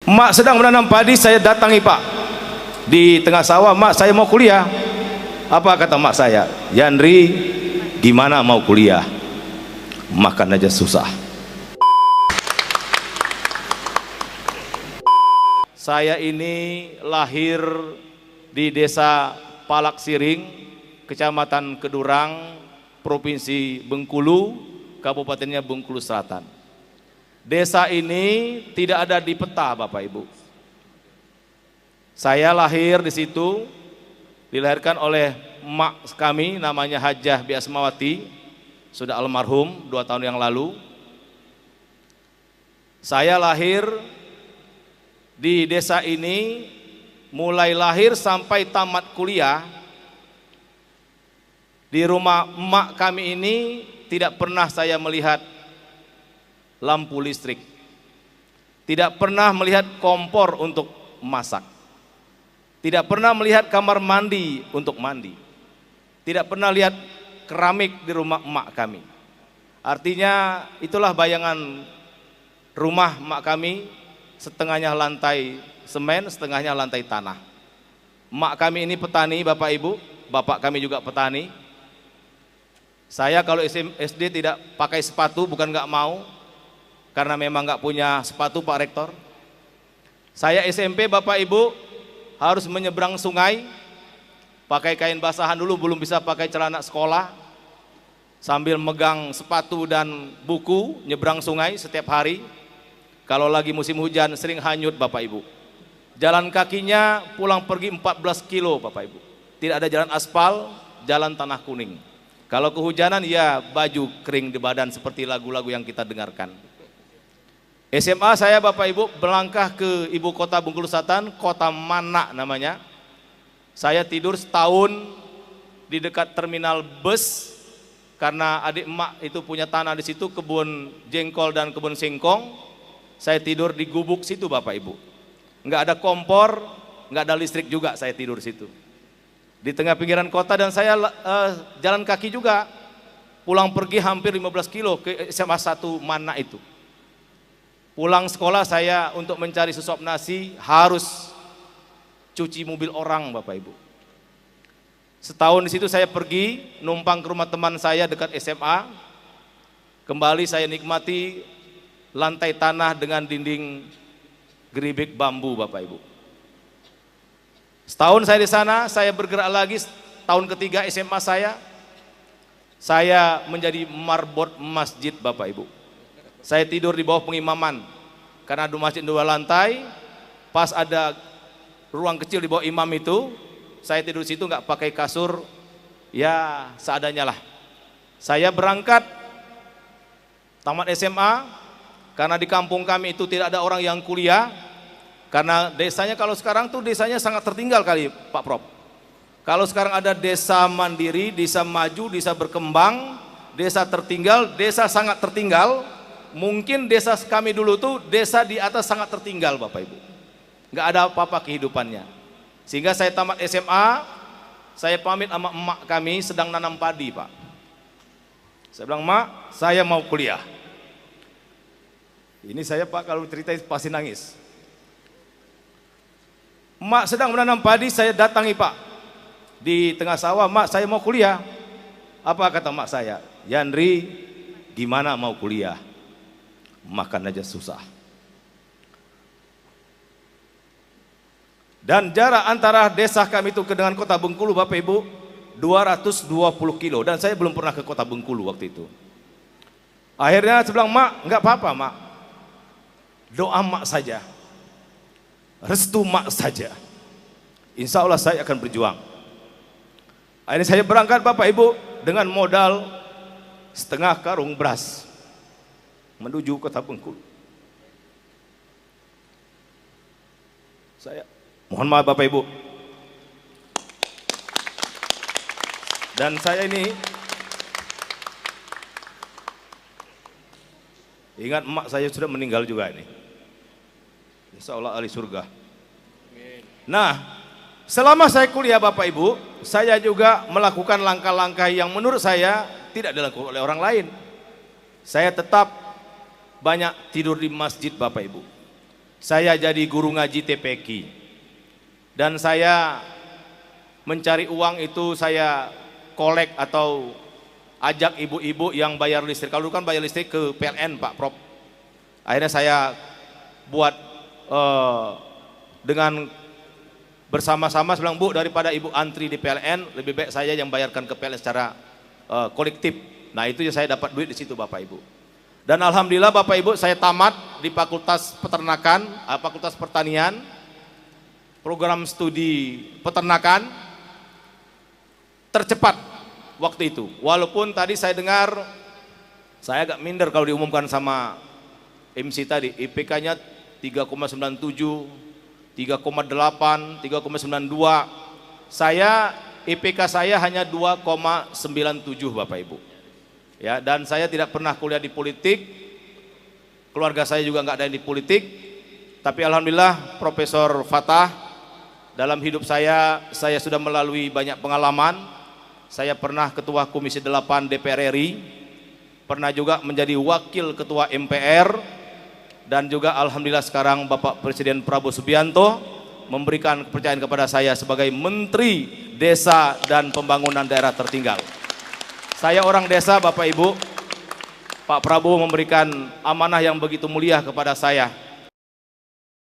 Mak sedang menanam padi, saya datangi Pak di tengah sawah. Mak, saya mau kuliah. Apa kata mak saya? Yandri, gimana mau kuliah? Makan aja susah. Saya ini lahir di desa Palak Siring, Kecamatan Kedurang, Provinsi Bengkulu, Kabupatennya Bengkulu Selatan. Desa ini tidak ada di peta, Bapak Ibu. Saya lahir di situ, dilahirkan oleh emak kami, namanya Hajah Biasmawati, sudah almarhum 2 tahun yang lalu. Saya lahir di desa ini, mulai lahir sampai tamat kuliah. Di rumah emak kami ini tidak pernah saya melihat lampu listrik, tidak pernah melihat kompor untuk masak, tidak pernah melihat kamar mandi untuk mandi, tidak pernah lihat keramik di rumah emak kami. Artinya itulah bayangan rumah emak kami, setengahnya lantai semen, setengahnya lantai tanah. Emak kami ini petani, Bapak Ibu, bapak kami juga petani. Saya kalau SD tidak pakai sepatu, bukan nggak mau, karena memang nggak punya sepatu Pak Rektor. Saya SMP, Bapak Ibu, harus menyeberang sungai, pakai kain basahan dulu, belum bisa pakai celana sekolah, sambil megang sepatu dan buku, nyebrang sungai setiap hari. Kalau lagi musim hujan sering hanyut, Bapak Ibu. Jalan kakinya pulang pergi 14 kilo, Bapak Ibu. Tidak ada jalan aspal, jalan tanah kuning. Kalau kehujanan ya baju kering di badan, seperti lagu-lagu yang kita dengarkan. SMA saya, Bapak Ibu, berlangkah ke ibu kota Bengkulu Selatan, kota Manak namanya. Saya tidur setahun di dekat terminal bus, karena adik emak itu punya tanah di situ, kebun jengkol dan kebun singkong. Saya tidur di gubuk situ, Bapak Ibu. Nggak ada kompor, nggak ada listrik juga, saya tidur situ. Di tengah pinggiran kota, dan saya jalan kaki juga, pulang pergi hampir 15 kilo ke SMA 1 Manak itu. Pulang sekolah saya untuk mencari sesuap nasi harus cuci mobil orang, Bapak Ibu. Setahun di situ saya pergi numpang ke rumah teman saya dekat SMA. Kembali saya nikmati lantai tanah dengan dinding geribik bambu, Bapak Ibu. Setahun saya di sana, saya bergerak lagi. Tahun ketiga SMA saya menjadi marbot masjid, Bapak Ibu. Saya tidur di bawah pengimaman, karena ada masjid 2 lantai. Pas ada ruang kecil di bawah imam itu, saya tidur di situ, nggak pakai kasur, ya seadanya lah. Saya berangkat tamat SMA, karena di kampung kami itu tidak ada orang yang kuliah, karena desanya kalau sekarang tuh desanya sangat tertinggal kali Pak Prof. Kalau sekarang ada desa mandiri, desa maju, desa berkembang, desa tertinggal, desa sangat tertinggal. Mungkin desa kami dulu tuh desa di atas sangat tertinggal, Bapak Ibu. Nggak ada apa-apa kehidupannya. Sehingga saya tamat SMA, saya pamit sama emak kami, sedang nanam padi, Pak. Saya bilang, "Mak, saya mau kuliah." Ini saya, Pak, kalau cerita pasti nangis. Emak sedang menanam padi, saya datangi Pak di tengah sawah. "Mak, saya mau kuliah." Apa kata emak saya? "Yandri, gimana mau kuliah? Makan aja susah." Dan jarak antara desa kami itu dengan kota Bengkulu, Bapak Ibu, 220 kilo. Dan saya belum pernah ke kota Bengkulu waktu itu. Akhirnya saya bilang, "Mak, nggak apa-apa, Mak. Doa Mak saja, restu Mak saja. Insya Allah saya akan berjuang." Akhirnya saya berangkat, Bapak Ibu, dengan modal setengah karung beras menuju kota Bengkulu. Saya mohon maaf, Bapak Ibu. Dan saya ini ingat emak saya sudah meninggal juga ini. Insya Allah ahli surga. Nah, selama saya kuliah, Bapak Ibu, saya juga melakukan langkah-langkah yang menurut saya tidak dilakukan oleh orang lain. Saya tetap banyak tidur di masjid, Bapak Ibu. saya jadi guru ngaji TPQ. Dan saya mencari uang itu saya kolek atau ajak ibu-ibu yang bayar listrik. Kalau dulu kan bayar listrik ke PLN Pak Prof. Akhirnya saya buat dengan bersama-sama, saya bilang, Bu, daripada ibu antri di PLN, lebih baik saya yang bayarkan ke PLN secara kolektif. Nah itu yang saya dapat duit di situ Bapak Ibu. Dan alhamdulillah Bapak Ibu, saya tamat di Fakultas Peternakan, Fakultas Pertanian, program studi peternakan tercepat waktu itu. Walaupun tadi saya dengar, saya agak minder kalau diumumkan sama MC tadi, IPK-nya 3,97, 3,8, 3,92. Saya IPK saya hanya 2,97 Bapak Ibu. Ya, dan saya tidak pernah kuliah di politik. Keluarga saya juga nggak ada yang di politik. Tapi alhamdulillah Profesor Fatah, dalam hidup saya sudah melalui banyak pengalaman. Saya pernah ketua Komisi 8 DPR RI, pernah juga menjadi wakil ketua MPR, dan juga alhamdulillah sekarang Bapak Presiden Prabowo Subianto memberikan kepercayaan kepada saya sebagai Menteri Desa dan Pembangunan Daerah Tertinggal. Saya orang desa Bapak Ibu. Pak Prabowo memberikan amanah yang begitu mulia kepada saya.